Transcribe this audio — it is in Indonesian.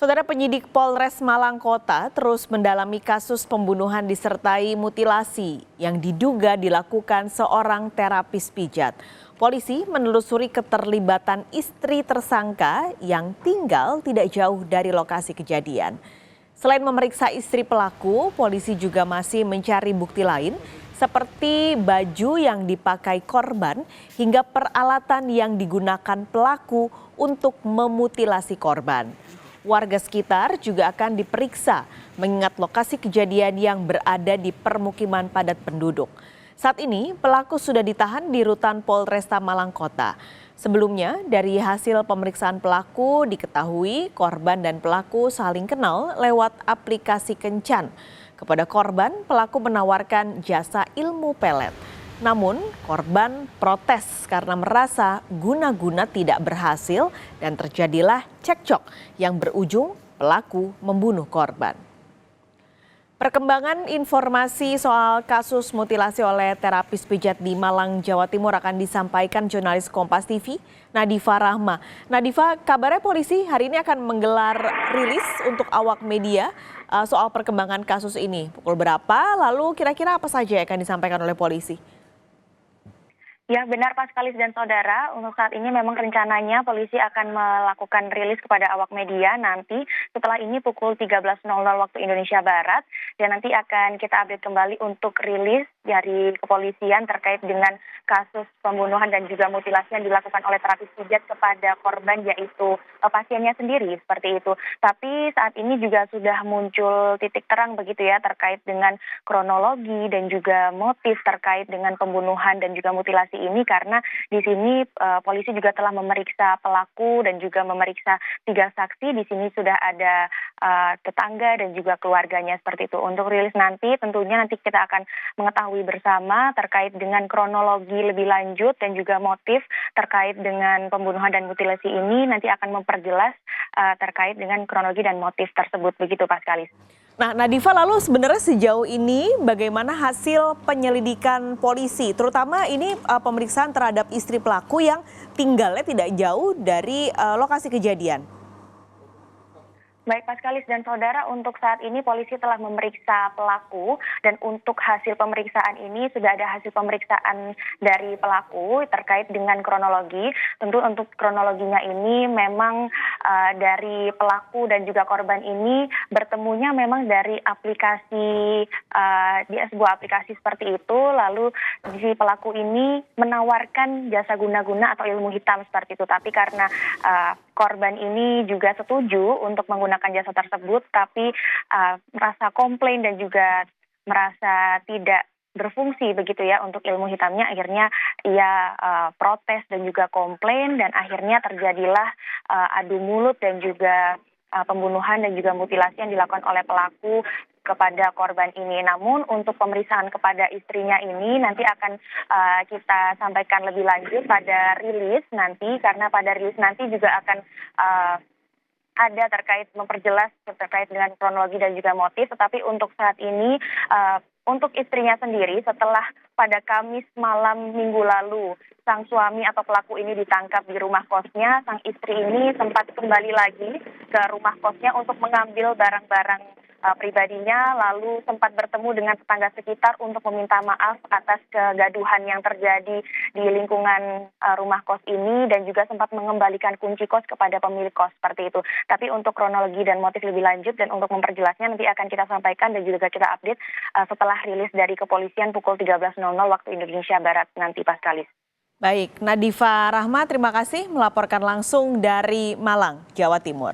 Saudara penyidik Polres Malang Kota terus mendalami kasus pembunuhan disertai mutilasi yang diduga dilakukan seorang terapis pijat. Polisi menelusuri keterlibatan istri tersangka yang tinggal tidak jauh dari lokasi kejadian. Selain memeriksa istri pelaku, polisi juga masih mencari bukti lain seperti baju yang dipakai korban hingga peralatan yang digunakan pelaku untuk memutilasi korban. Warga sekitar juga akan diperiksa mengingat lokasi kejadian yang berada di permukiman padat penduduk. Saat ini pelaku sudah ditahan di rutan Polresta Malang Kota. Sebelumnya dari hasil pemeriksaan pelaku diketahui korban dan pelaku saling kenal lewat aplikasi kencan. Kepada korban pelaku menawarkan jasa ilmu pelet. Namun korban protes karena merasa guna-guna tidak berhasil dan terjadilah cekcok yang berujung pelaku membunuh korban. Perkembangan informasi soal kasus mutilasi oleh terapis pijat di Malang, Jawa Timur akan disampaikan jurnalis Kompas TV, Nadifa Rahma. Nadifa, kabarnya polisi hari ini akan menggelar rilis untuk awak media soal perkembangan kasus ini. Pukul berapa, lalu kira-kira apa saja yang akan disampaikan oleh polisi? Ya benar Pak Skalis dan Saudara, untuk saat ini memang rencananya polisi akan melakukan rilis kepada awak media nanti setelah ini pukul 13.00 waktu Indonesia Barat dan nanti akan kita update kembali untuk rilis dari kepolisian terkait dengan kasus pembunuhan dan juga mutilasi yang dilakukan oleh terapis pijat kepada korban yaitu pasiennya sendiri seperti itu. Tapi saat ini juga sudah muncul titik terang begitu ya terkait dengan kronologi dan juga motif terkait dengan pembunuhan dan juga mutilasi ini karena di sini polisi juga telah memeriksa pelaku dan juga memeriksa 3 saksi. Di sini sudah ada tetangga dan juga keluarganya seperti itu. Untuk rilis nanti tentunya nanti kita akan mengetahui bersama terkait dengan kronologi lebih lanjut dan juga motif terkait dengan pembunuhan dan mutilasi ini nanti akan memperjelas terkait dengan kronologi dan motif tersebut begitu Pak Skalis. Nah, Nadifa, lalu sebenarnya sejauh ini bagaimana hasil penyelidikan polisi, terutama ini pemeriksaan terhadap istri pelaku yang tinggalnya tidak jauh dari lokasi kejadian? Baik Pak Skalis dan Saudara, untuk saat ini polisi telah memeriksa pelaku dan untuk hasil pemeriksaan ini sudah ada hasil pemeriksaan dari pelaku terkait dengan kronologi. Tentu untuk kronologinya ini memang dari pelaku dan juga korban ini bertemunya memang dari aplikasi, di sebuah aplikasi seperti itu. Lalu si pelaku ini menawarkan jasa guna-guna atau ilmu hitam seperti itu. Tapi karena korban ini juga setuju untuk menggunakan jasa tersebut, tapi merasa komplain dan juga merasa tidak berfungsi begitu ya untuk ilmu hitamnya, akhirnya ia protes dan juga komplain dan akhirnya terjadilah adu mulut dan juga pembunuhan dan juga mutilasi yang dilakukan oleh pelaku kepada korban ini. Namun untuk pemeriksaan kepada istrinya ini nanti akan kita sampaikan lebih lanjut pada rilis nanti, karena pada rilis nanti juga akan ada terkait memperjelas terkait dengan kronologi dan juga motif. Tetapi untuk saat ini untuk istrinya sendiri setelah pada Kamis malam minggu lalu sang suami atau pelaku ini ditangkap di rumah kosnya, sang istri ini sempat kembali lagi ke rumah kosnya untuk mengambil barang-barang pribadinya, lalu sempat bertemu dengan tetangga sekitar untuk meminta maaf atas kegaduhan yang terjadi di lingkungan rumah kos ini dan juga sempat mengembalikan kunci kos kepada pemilik kos seperti itu. Tapi untuk kronologi dan motif lebih lanjut dan untuk memperjelasnya nanti akan kita sampaikan dan juga kita update setelah rilis dari kepolisian pukul 13.00 waktu Indonesia Barat nanti Pak Skalis. Baik, Nadifa Rahma terima kasih melaporkan langsung dari Malang, Jawa Timur.